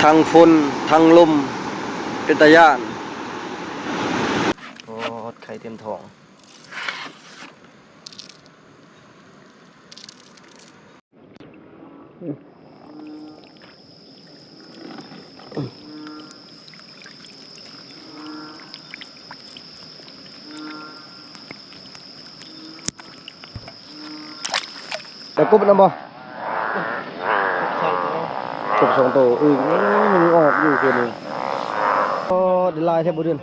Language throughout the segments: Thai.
ทั้งฝนทั้งลมเป็นตาย่านโอ้ไข่เต็มท้องแต่กุ๊บน้ำบ่กุ๊บ2 ตัวยังออกอยู่คืนนึงก็เดี๋ยวลายแทบบ่เดือน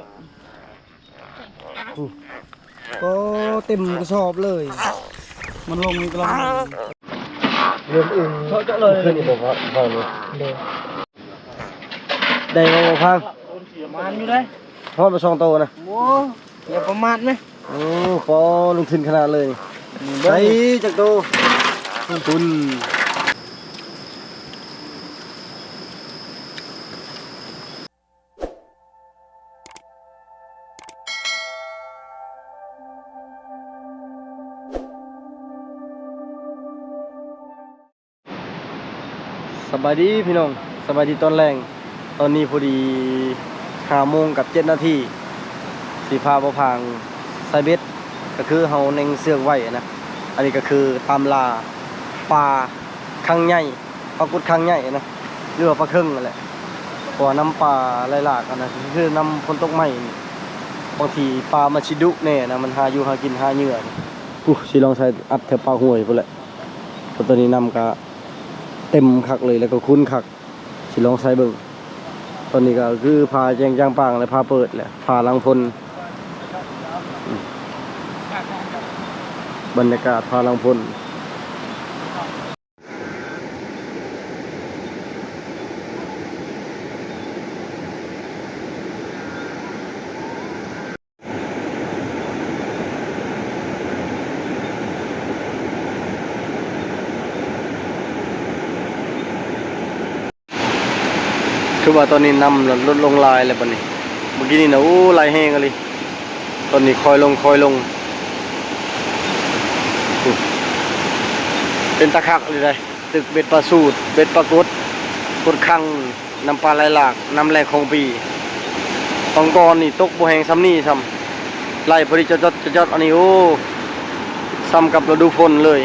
ก็เต็มกระสอบเลยมันลงนี่กำลังเริ่มอึ้งเจาะเลยขึ้นอีกบ่ฟังเลยได้บ่พังประมาณอยู่เลยพอดไป2 ตัวนะโอ้อย่าประมาทนะโอ้พอลงทุนขนาดเลยไปจากตัวคุณสบายดีพี่น้องสบายดีตอนแรงตอนนี้พอดี5 โมงกับ 7 นาทีสีพาบ่พางไซเบ็ดก็คือเฮาเน่งเสือกไว้นะอันนี้ก็คือตามลาปลาคังใหญ่ปลากุดคังใหญ่นะหรือว่าปลาครึ่งนั่นแหละเพราะน้ำปลาหลายๆกันนะคือน้ำฝนตกใหม่บางทีปลามาชิดุแน่นะมันหาอยู่หากินหาเหยื่อสิลองใช้อัดแถวปลาห่วยพุ่นแหละตัวนี้นำก็เต็มคักเลยแล้วก็คุ้นคักสิลองใช้เบิ่งตอนนี้ก็คือพาแจงจางปางและพาเปิดแหละพาลังพลบรรยากาศพาลังพลคือว่าตอนนี้น้ำลดลงลายแล้วปะนี่เมื่อกี้นี่นะโอ้ลายแห้งเลยตอนนี้คอยลงเป็นตะคักเลยได้ตึกเบ็ดปลาสูตรเบ็ดปลากดคังน้ำปลาไหลหลากน้ำแร่ของปีตองกอนนี่ตกบัวแหงซ้ำนี่ซ้ำไล่พอดีจะจดอันนี้โอ้ซ้ำกับฤดูฝนเลย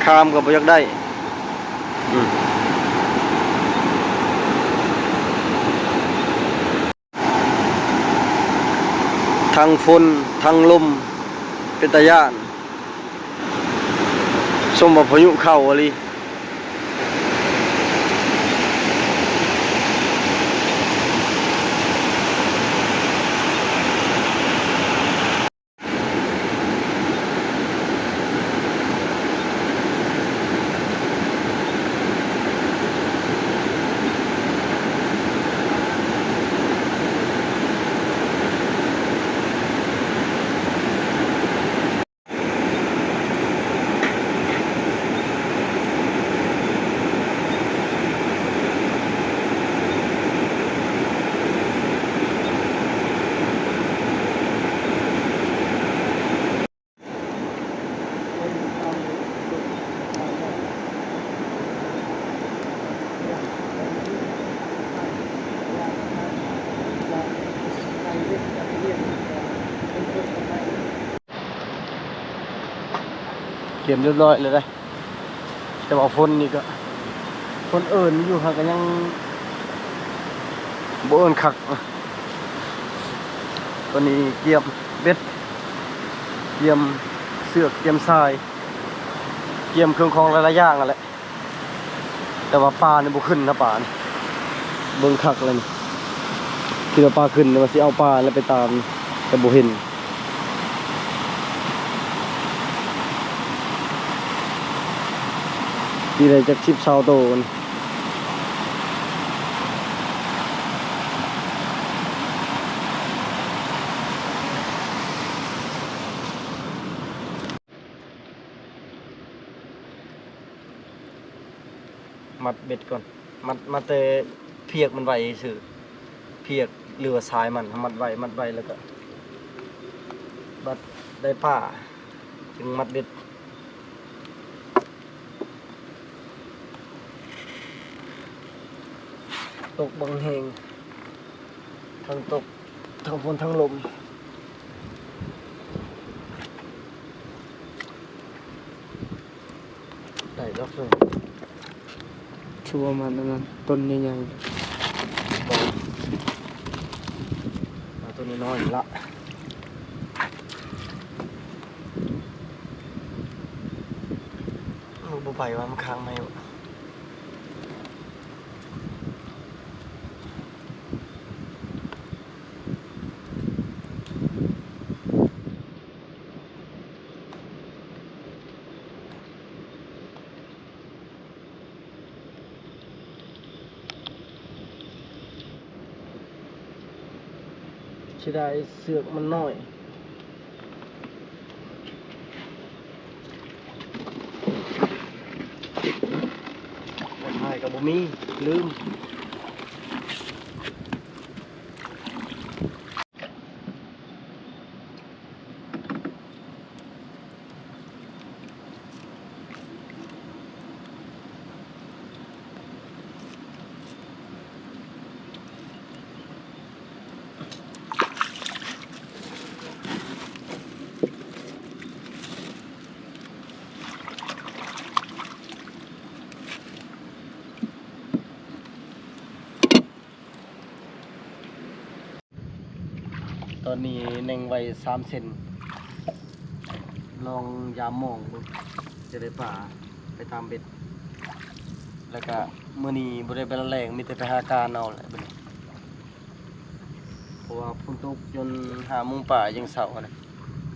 คามกับบ่อยากได้ทั้งฝนทั้งลมเป็นตาย่านสมบัติพายุเข้าอะไรเตรียมเรียบร้อยเลยได้แต่ว่าฝนนี่ก็ฝนอยู่ค่ะก็ยังบ่เอิญคักตอนนี้เกียมเบ็ดเกียมเสือกเกียมทรายเกียมเครื่องคองหลายๆอย่างนั่นแหละแต่ว่าปลาเนี่ยบ่ขึ้นนะปลานี่เบิ่งคักเลยนี่คิดว่าปลาขึ้นว่าสิเอาปลาแล้วไปตามแต่บ่เห็นดีเลยจากชิปชาวโตนมัดเบ็ดก่อนมัดแต่เพียกมันไว้สื่อเพียกเรือสายมันมัดไว้แล้วก็บัดได้ป่าถึงมัดเบ็ด ตกบังแหงทั้งตกทั้งฝนทั้งลมได้ดอกเลยชัวมันนั้นต้นใหญ่ๆบอกเอาต้นน้อยๆละลูกบุไปว่ามันค้างไหมวะชิได้เสือกมันน้อยแต่ถ่ายกับบุมีลืมตอนนี้เน่งไว้3 เซนลองยามมองดูจะได้ป่าไปตามเบ็ดแล้วก็มื้อนี้บ่ได้ไปละแรงมีแต่ไปหาการเอาแหละบัดนี้เพราะว่าฝนตกจน5 โมงป่ายังเช้านะ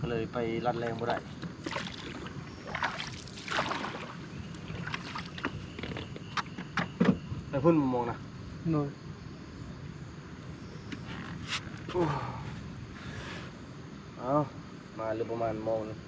ก็เลยไปรัดแรงบ่ได้ไปพุ่นมองนะโน่นเอามาหรือประมาณโมงนึง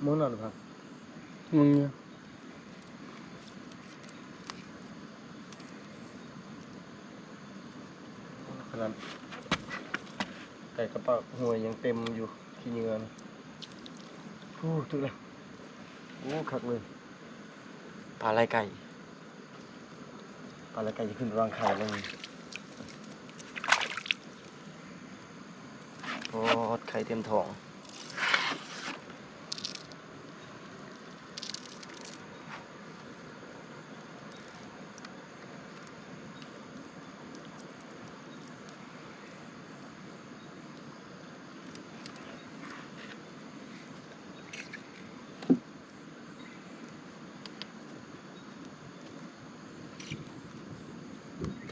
มึงนอนหรือเปล่ามึงเนี่ยขนาดไก่กระเป๋าหัวยังเต็มอยู่ขี้เหงื่อนะโอ้ถึงแล้วโอ้คักเลยปลาไหลไก่ปลาไหลไก่จะขึ้นวางไข่เลยโอ้ไข่เต็มท้อง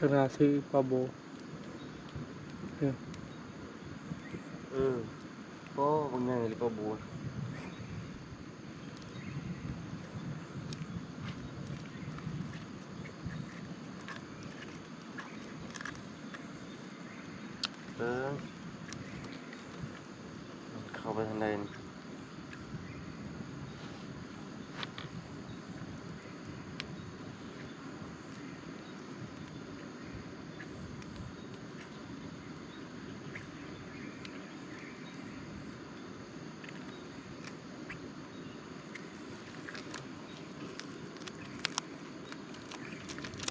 ธนาซื้อปลาโบก็บางอย่างเลยปลาโบเข้าไปทางใด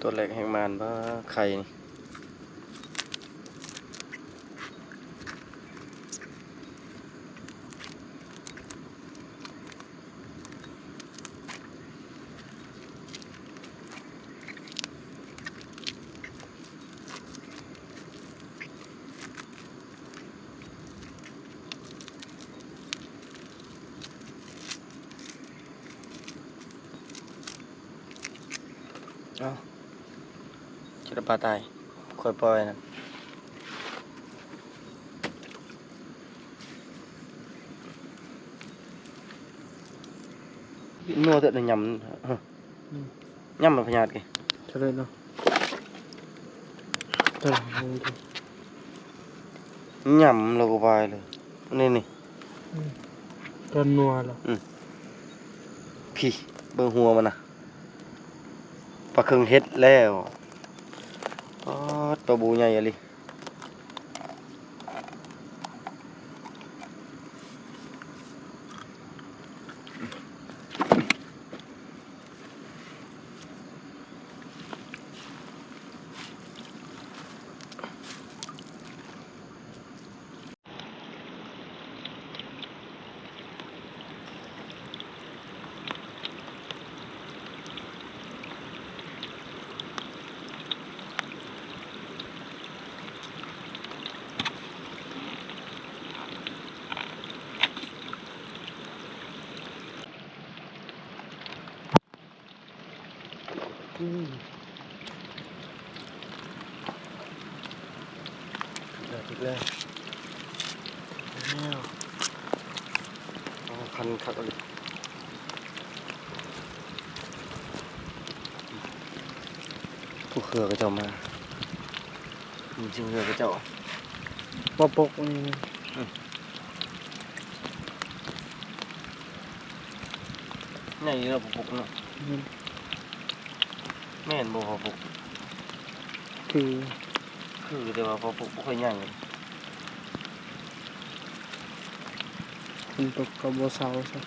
ตัวแรกแห่งมานว่าไข่นี่เอาชิลปลาตายค่อยปล่อยนะนัวเถอะนะยำ ย่ำมันพญาติกี่ เท่าไรเนาะเท่าไร ย่ำเราก็ไปเลยนี่ ก็นัวเหรอ พี่เบิ่งหัวมันนะปลาเครื่องเฮ็ดแล้วอ๋อตัวบูใหญ่อะลิอีกแล้วคันคักเลยผู้เครือก็เจ้ามาจริงๆเครือก็เจ้า ปปกนี่ ใหญ่เราปุกเนาะแม่นบ่พอปุก คือ แต่ว่าพอปุกบ่ค่อยใหญ่ คนตกกับบัวเสาซะ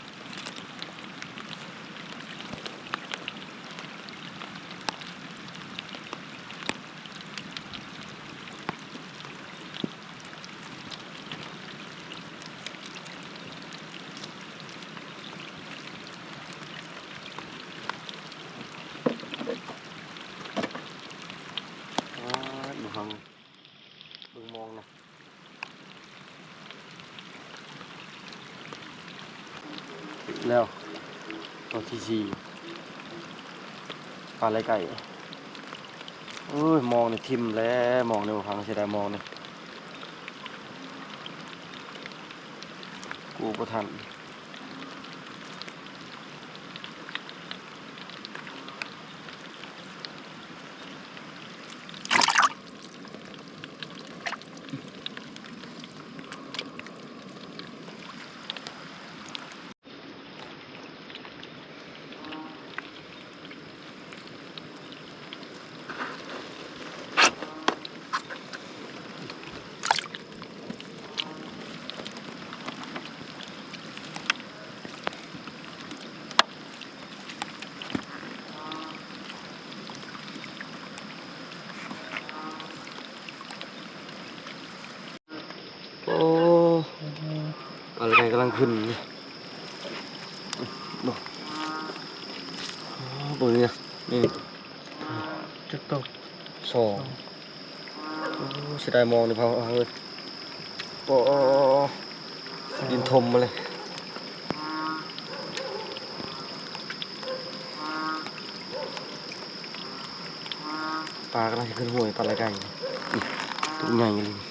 อยู่ห่างเบิ่งมองนะแล้วตัวที่สี่ปลาไหลไก่เอ้ยมองในทิมแล้วมองในบ่พังเสียดายมองนี่กูบ่ทันโอ้ปลาไหลไก่กำลังขึ้นนี่ดูเบิ่งนี่นี่ จะตก สองโอ้เสียดายมองในพังเลยโอ้ดินทมมาเลยปลากำลังจะขึ้นห้วยปลาไหลไก่นี่ตัวใหญ่เลย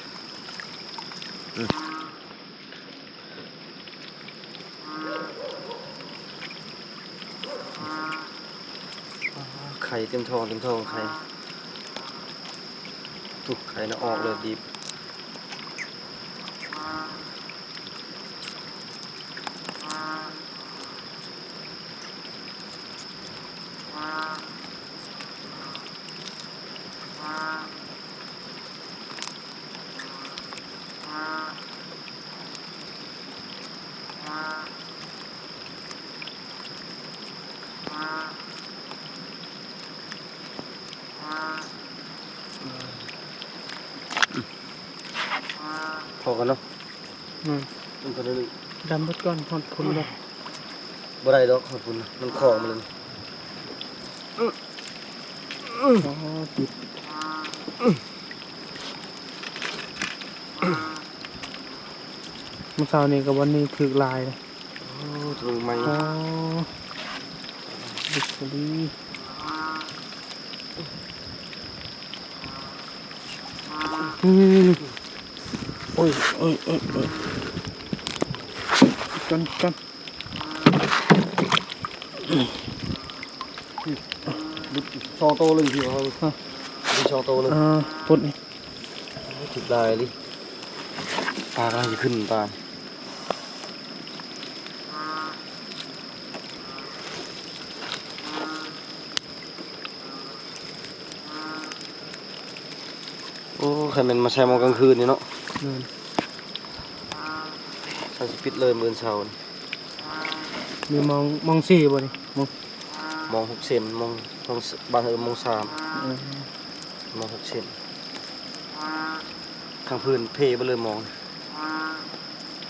ไข่เต็มท้องไข่ทุกไข่น่ะออกเลยดิบพอกันเนาะมันก็ได้ ดำบดก้อนพอดพุ่นเลย บ่ได้ดอกขอบคุณมันคลองมันเลย อ๋อติดเมื่อเช้านี้กับวันนี้ถึกลายเลย โอ้ตรงไหม อ๋อดิสลีโอ้ยกัน ช่องโตเลยพี่เขามีช่องโตเลย พุดนี่ จุดลายดิปลากำลังจะขึ้นปลาโอ้ใครมันมาใช้มองกลางคืนนี่เนาะ นั่น ใช้สปิดเลยมือเช้านี่ มีมองสี่บ่นี่มอง มอง6 เซนมองบางมอง3มอง6 เซนข้างพื้นเพไปเลยมอง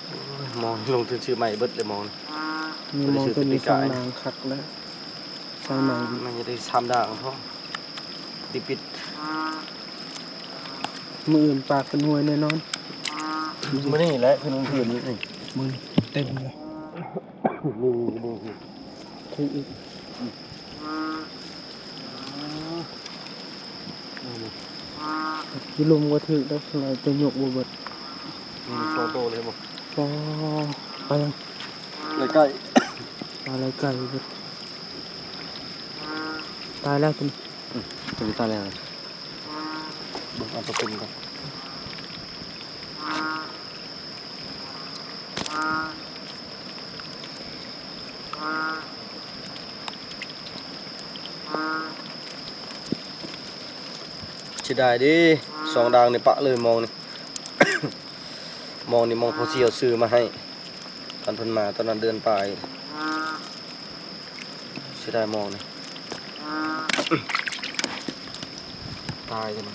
โอ้ยมองลงถึงชื่อใหม่เบิดเลยมอง มีมองตัวนี้สองนางคักแล้วสายใหม่ มันจะได้ทำด่างเพราะดิปิด มืออื่นปากเป็นหวยแน่นอน มื่อนี่แหละคือน้องเพื่อนนี่ มือเต็มเลย นี่ ถืออีกยี่ลุมก็ถือแล้วเราจะยกบ่เบิด โตโตเลยบอก ก็ไปยัง เลยใกล้ ปลาอะไรไก่เบิดตายแล้วคุณ จะมีตาแล้วบอกเอาตัวเป็นก่อนชิได้ดิ2 ดางในปะเลยมองนี่ มองนี่มองเขาเสียวซื้อมาให้ตอนเพิ่นมาตอนนั้นเดินไปชิได้มองนี่ ตายใช่ไหม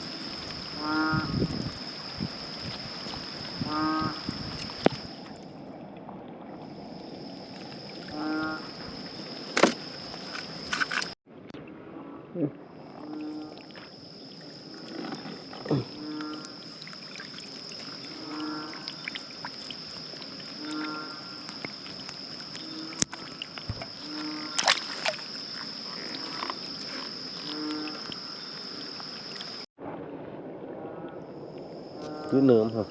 cứ nướng hả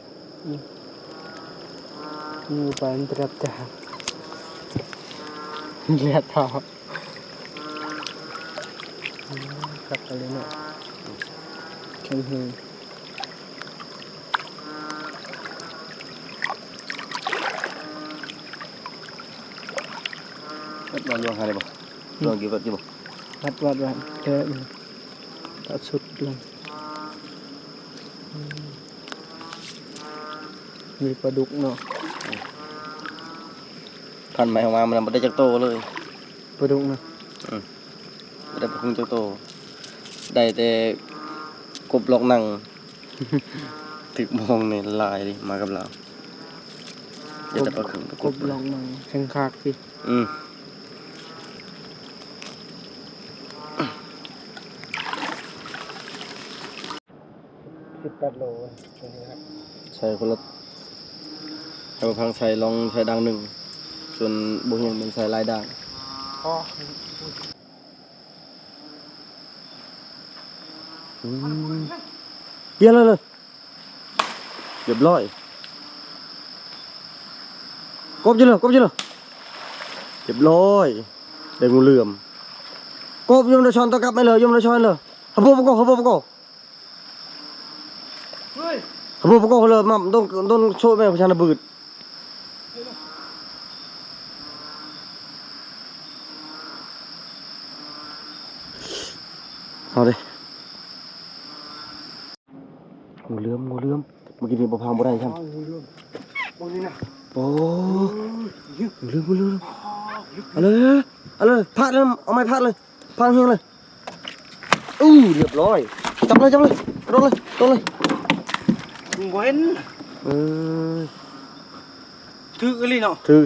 งูปลาอันตรับจ่าเหยียดเท้ากัดอะไรเนาะแข็งแรง rất là luôn hai này bảo luôn kiểu vật chứ bảo วัดเจอมันตัดสุดเลยมีปลาดุกเนาะ พันไหมออกมามันไม่ได้จักโตเลย ปลาดุกนะ ไม่ได้พุ่งจักโตได้แต่กบหลอกหนัง ถึกมองในลายดิมากับเราเดี๋ยวแต่ปลาขึง กบลองมังแข็งคากสิ อืม 18 โล ใช้คนละให้มาพังใช้ลองใช้ดังหนึ่งส่วนบุญยังเป็นใช้ลายด่าง อ๋อ เกี่ยเลยเรียบร้อยกบเยอะเรียบร้อยได้งูเหลื่อมกบยมระชอนตะกับไม่เลยยมระชอนเลยฮับโบปะโกฮับโบปะโกเลยมั่มต้องโชว์แม่ประชานาบืดเอาดิงูเหลื่อมเมื่อกี้นี่บ่พังบ่ได้ใช่ไหมโอ้งูเหลื่อมเอาเลยพาดเลยเอาไม้พาดเลยพาดเฮียงเลยเรียบร้อยจับเลยกระโดดเลย เว้น เออ ถืออะไรเนาะ ถือ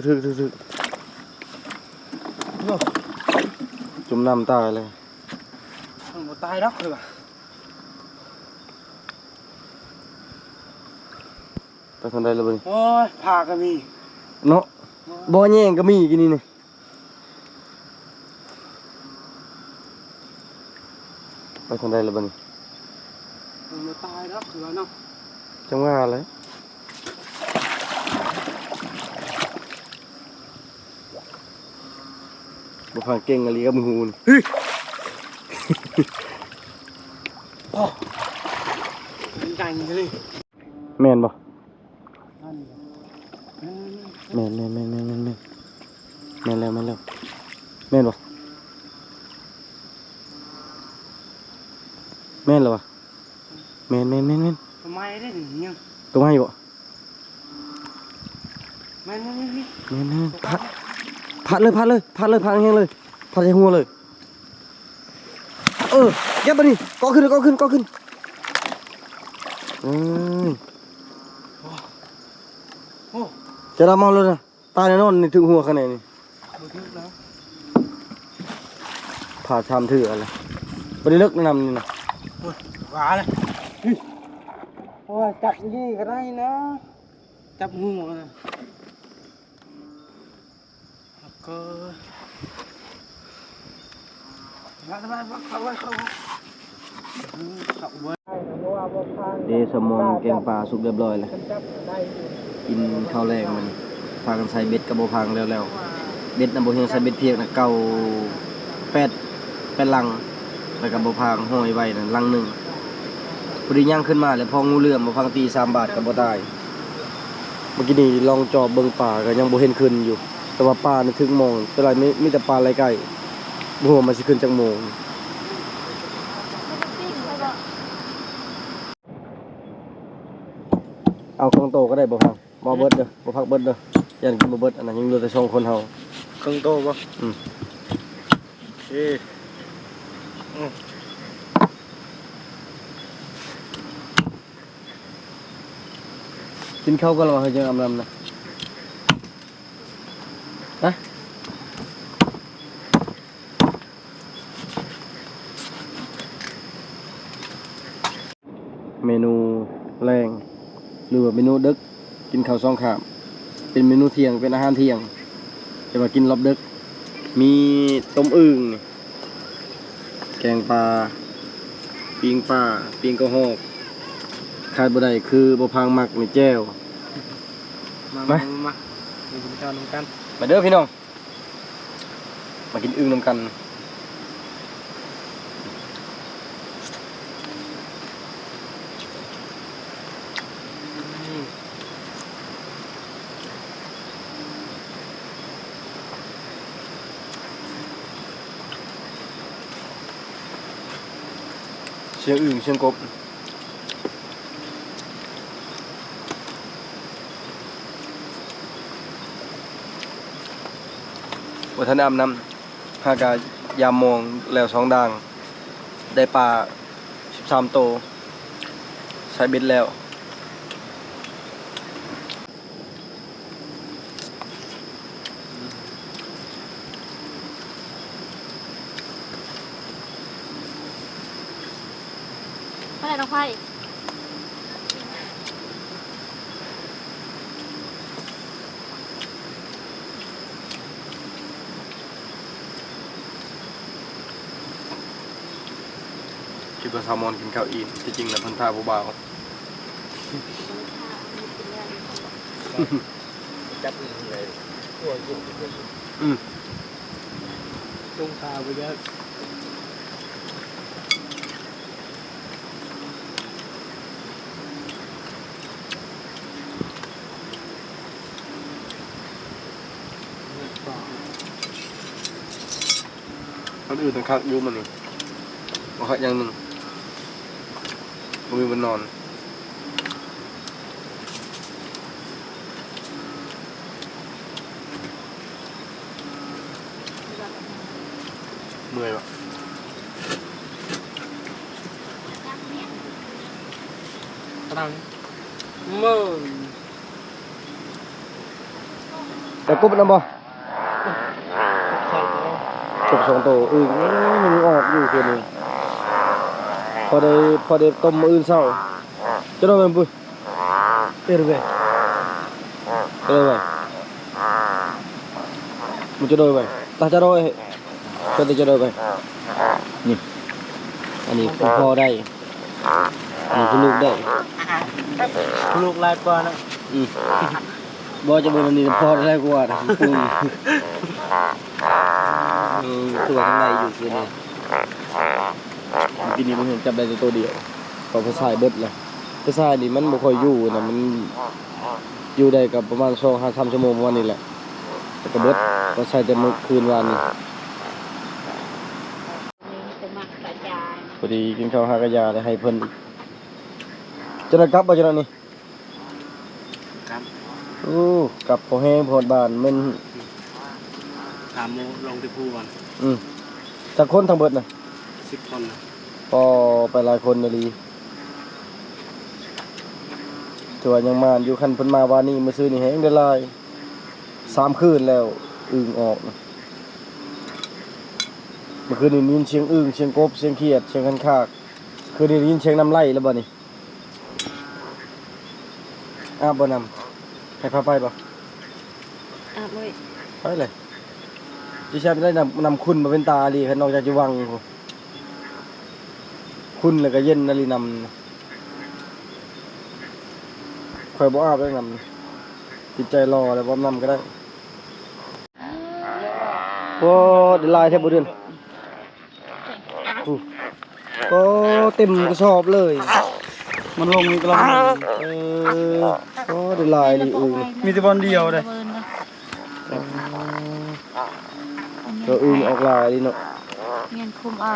จุ่มน้ำตายเลย มันตายรักเลยว่ะ ไปทางใดเลยบ่นี่ โอ้ยผาก็มี เนาะบ่อแย่งก็มีกินนี่นี่ไปทางใดเลยบ่นี่ มันตายรักเลยเนาะ จังว่าเลยบ่ฟังเก่งอะไรกับมึงฮูน ใหญ่เลย แม่นบ่ นั่น แม่นแม่นแล้วแม่นบ่แม่นเหรอวะแม่น ทำไมได้ถึงยัง ตัวให้บ่ แม่น พัดเลยพัดแห้งเลยพัดให้หัวเลยเก็บตัวนี้ก็ขึ้นเอ้ย โอ้ จะรับเมาเลยนะตายแน่นอนนี่ถึงหัวขนาดนี้ บ่ถึงแล้ว ผ่าชามถืออะไรบ่ได้เลิกแนะนำนี่นะ หวาเลยโอ้ยจับยี่ก็ได้นะจับงูนะแล้วก็เข้าไว้เดสมอนแกงปลาสุกเรียบร้อยแล้วกินข้าวแรงมันพากันใส่เบ็ดกับบ่พังแล้วเบ็ดน่ะบ่เฮียงใส่เบ็ดเพียงน่ะเก่า8ลังแล้วก็บ่พังห้อยไว้นั่นลังหนึงพอดีย่างขึ้นมาแล้วพองูเหลือมบ่พังตี3 บาทก็บ่ตายเมื่อกี้นี่ลองจอบเบิ่งปลาก็ยังบ่เห็นขึ้นอยู่แต่ว่าปลานี่ถึงมองแต่ไรมีแต่ปลาไหลไก่บ่ฮู้ว่ามันสิขึ้นจักโมงเอาเครื่องโตก็ได้บ่พังบ่เบิดเด้อบ่พักเบิดเด้อยันกินบ่เบิดอันนั้นยังเหลือแต่2คนเฮา เครื่องโตป่ะกินข้าวก็รอให้จังอำลำนะนะเมนูแรงหรือว่าเมนูดึกกินข้าวซองขามเป็นเมนูเที่ยงเป็นอาหารเที่ยงจะมากินรอบดึกมีต้มอึ่งแกงปลาปิ้งปลาปิ้งกระหอกขาดบ่ได้คือบ่พังมักในแจ้ว มาดูจานกัน มาเด้อพี่น้องมากินอึ่งนำกันเชียงอึ่งเชียงกบวัฒนธรรมนำหากายามมองแล้ว2 ด่างได้ปลา13 โตใช้เบ็ดแล้วเมื่อไหร่น้องไพ่ คิดว่าแซลมอนกินข้าวอิ่มที่จริงแล้วเพิ่นท่าเบา จับเลยตัวยุ่ง ตรงขาไปเยอะ คนอื่นต้องคักอยุ่มันนี่บ่คักอย่างหนึงบ่มีวันนอนเมื่อยปะ ตรังมือ แต่กบนำบ่ สองตัว กบ2 โตมันออกอยู่คืนนี้พอได้ต้มมื้ออื่นเช้าจะโดนมันปุ้ย เติร์เว จะโดนไปมันจะโดนไปตาจะโดนก็จะโดนไปนี่อันนี้คือพอได้อันนี้คือลูกได้ ลูกลายกว่านะ บ่จะบ่อันนี้พอได้กว่าคุณตัวข้างในอยู่คือนี่ ปีนี้มันเห็นจับได้แต่ตัวเดียวพอภาษาเบิดเลยภาษานี่มันบ่ค่อยอยู่นะมันอยู่ได้กับประมาณ2-3 ชั่วโมงวันนี้แหละแต่ก็เบิดก็ใช้แต่มื้อคืนวานนี้ จะมักกระจาย พอดีกินข้าวหากระยาได้ให้เพิ่นอีกจะได้กลับบ่จังนี้ ครับ โอ้กลับพอแห้งพอดบ้านแม่น ถามโมลงที่ภูก่อน จักคนทั้งเบิดน่ะ 10 คนนะ พอไปหลายคนอีหลีถือว่ายังมาอยู่คันเพิ่นมาวานนี้มื้อซื้อนี่แฮงได้หลาย3 คืนแล้วอึ่งออกนะเมื่อคืนนี้ได้ยินเสียงอึ่งเสียงกบเสียงเขียดเสียงคันคากคืนนี้ได้ยินเสียงน้ำไหลแล้วบ่นี่อาบบ่น้ำให้พาไปบ่ อ่ะเว้ย ไปเลยดิฉันได้นำคุณมาเป็นตาลีคันนอกจากจะวังพู้นคุณแล้วก็เย็นนาลีนำคอยบ่อาบได้นำจิตใจรอแล้วบ่นำก็ได้โอ้เดี๋ยวลายแทบบ่เดือนโอ้เต็มกระสอบเลย มันลงนี่กำลัง โอ้เดี๋ยวลายนี่มีแต่บอลเดียวเลย ก็อึ้งออกลายดิเนาะ เงียนคุมเอา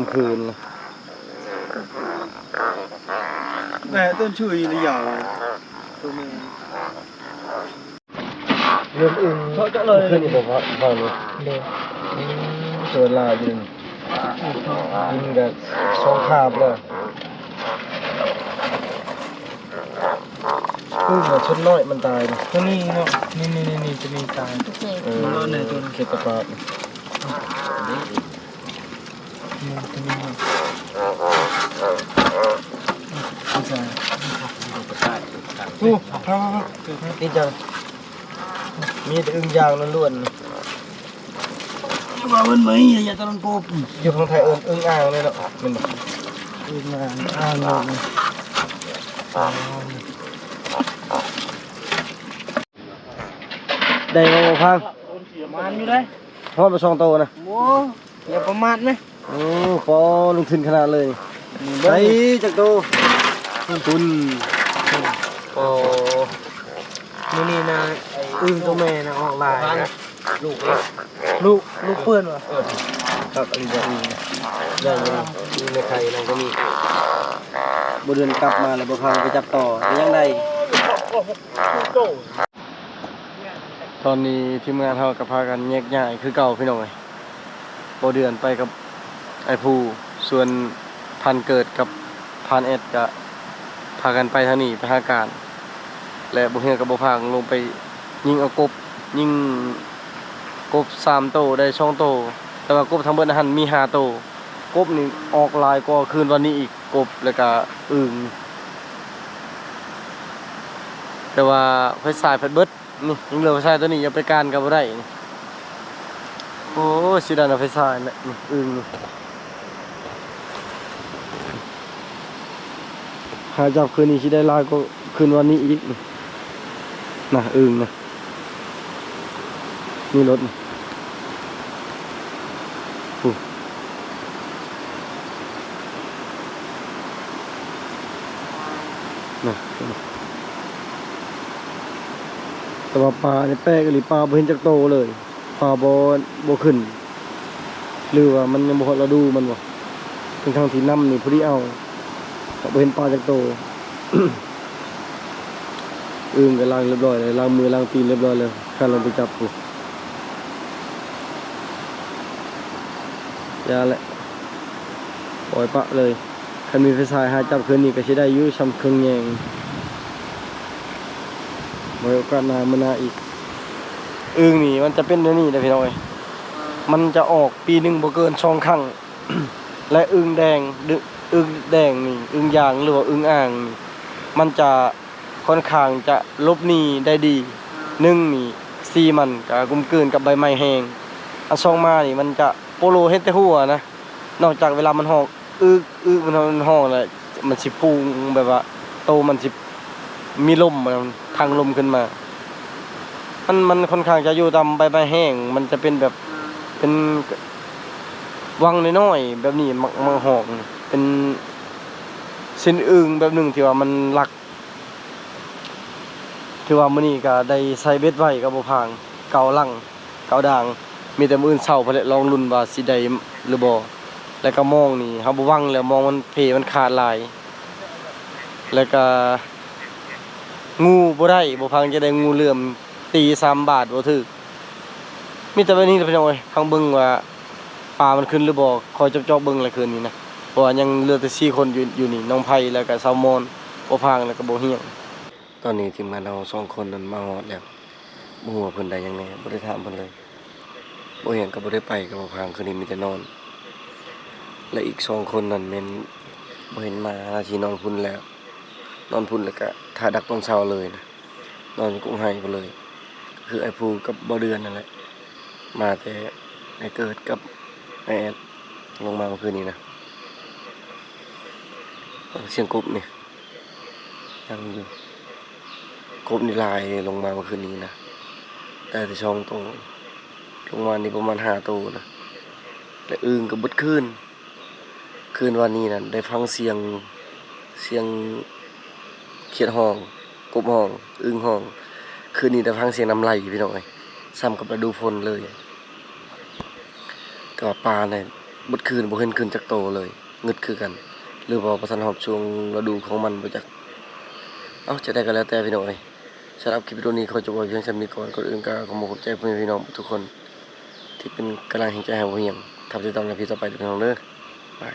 3 คืนนะ แม่ต้นชื่ออีนี่ยาวตัวแม่ เรื่องอึ้ง เฉาะเลย ขึ้นอีกบอกว่าฟังเลย เด้อ เจอลายดินกินกับ2 คาบเลยอึ้งน่ะชนน้อยมันตายนะ ตัวนี้เนาะนี่จะมีตาย ทุกเศษ มันรอดในตัวเข็ดตะปาด โอ้ฮะ นี่จังมีแต่อึ้งยางล้วน ว่ามันไม่อย่าตะลังโกบ ๆอยู่ของไทยอึ้งอ่างเลยเนาะมันบอก อีกงานอ่างเลย ได้มาบ่พัง มันอยู่เลย ทอดมา2 โตนะ โอ้อย่าประมาทไหม โอ้ปอลงทุนขนาดเลยไปจากโตทุนโอ้ นี่นะอึ้งตัวแม่นะออกลายนะ ลูก ลูกเปื้อนวะ ครับอันนี้จะอึ้งได้เลยอึ้งในไข่นั่นก็มีบ่เดินกลับมาแล้วบ่พังไปจับต่อยังได้ตอนนี้ทีมงานเฮาก็พากันแยกย้ายคือเก่าพี่น้องเอ้ยบ่เดือนไปกับไอ้ผู้ส่วนพันเกิดกับพันเอ็ดก็พากันไปทางนี้ไปหาการ และบ่เฮือกับบ่พางลงไปยิงเอากบยิงกบ3 โตได้2 โตแต่ว่ากบทั้งเบิดหันมี5 โตกบนี่ออกลายกว่าคืนวันนี้อีกกบแล้วก็อึ่งแต่ว่าไฟสายเพิ่นเบิดนี่ยิงเหลือไฟสายตัวนี้อย่าไปการก็บ่ได้นี่โอ้สิได้นะไฟสายน่ะนี่อึ่งนี่หาจับคืนนี้สิได้ลายก็คืนวันนี้อีกนี่น่ะอึ่งนะนี่รถนี่นะแต่ว่าปลาในแป้กหรือปลาบ่เห็นจักโตเลยปลาบ่ขึ้นหรือว่ามันยังบ่ฮอดฤดูมันบ่เป็นทางที่น้ำนี่พอดีเอาแต่บ่เห็นปลาจักโต อึ้งก็ล้างเรียบร้อยเลยล้างมือล้างตีนเรียบร้อยเลยข้าลงไปจับกูยาแหละปล่อยปะเลยคันมีไฟฉายหาจับคืนนี้ก็สิได้อยู่ซ้ำเครื่องแยงไว้โอกาสหน้ามื้อหน้าอีกอึ้งนี่มันจะเป็นเดี๋ยวนี้เด้อพี่น้องเอ้ยมันจะออกปีหนึงบ่เกิน2 ครั้ง และอึ้งแดงอึ้งแดงนี่อึ้งยางหรือว่าอึ้งอ่างนี่มันจะค่อนข้างจะลบหนีได้ดีนี่ซีมันก็กลมกลืนกับใบไม้แห้งอัน2มานี่มันจะโปโลเฮ็ดแต่หัวนะนอกจากเวลามันหอกมันห้องแล้วมันสิพุ่งแบบว่าโตมันสิมีลมมันทางลมขึ้นมามันค่อนข้างจะอยู่ตามใบไม้แห้งมันจะเป็นแบบเป็นวังน้อยๆแบบนี้มักหอกแต่ เป็นสิ้นอึ่งแบบหนึ่งที่ว่ามันหลักที่ว่ามื้อนี้ก็ได้ใส่เบ็ดไว้กับบ่พางเกาลังเกาด่างมีแต่มื้ออื่นเช้าพุ่นแหละลองลุ้นว่าสิได้หรือบ่แล้วก็มองนี่เฮาบ่หวังแล้วมองมันเพมันขาดหลายแล้วก็งูบ่ได้บ่พังจะได้งูเหลื่อมตี3 บาทบ่ถึกมีแต่แบบนี้แหละพี่น้องเอ้ยพังเบิ่งว่าปลามันขึ้นหรือบ่คอยจอกๆเบิ่งแลคืนนี้นะเพราะว่ายังเหลือแต่4คนอยู่นี่น้องไผแล้วก็สาวมอนบ่พังแล้วก็บ่เฮียงตอนนี้ทีมงานเรา2คนนั้นมาฮอดแล้วบ่ฮู้ว่าเพิ่นได้หยังแหน่บ่ได้ถามเพิ่นเลยบ่เฮียงก็บ่ได้ไปกับบ่พังคืนนี้มีแต่นอนและอีก2คนนั้นแม่นบ่เห็นมาหาที่นอนพุ่นแล้วนอนพุ่นแล้วก็ท่าดักตอนเช้าเลยนะนอนกุ้งไห้ไปเลยคือไอ้ภูกับบ่เดือนนั่นแหละมาแต่ไอ้เกิดกับไอ้แอดลงมาเมื่อคืนนี้นะเสียงกบนี่ยังอยู่กบนี่ลายลงมาเมื่อคืนนี้นะแต่ช่องโตลงมานี่ประมาณ5 ตัวนะและอึ่งกับบึดคืนวันนี้นะได้ฟังเสียงเขียดห้องกบห้องอึ่งห้องคืนนี้ได้ฟังเสียงน้ำไหลพี่น้องเอ้ยซ้ำกับฤดูฝนเลยแต่ว่าปลาเนี่ยบึดคืนบ่เห็นคืนจักโตเลยงึดคือกันหรือว่าประทันหอบช่วงฤดูของมันบ่จักจะได้ก็แล้วแต่พี่น้องเอ้ยสำหรับคลิปวิดีโอนี้ขอจบไว้เพียงเท่านี้ก่อนก่อนอื่นก็ขอขอบใจพี่น้องทุกคนที่เป็นกำลังแห่งใจให้ผมเฮียงทำติดตามในพี่ต่อไปทุกท่านเด้อบาย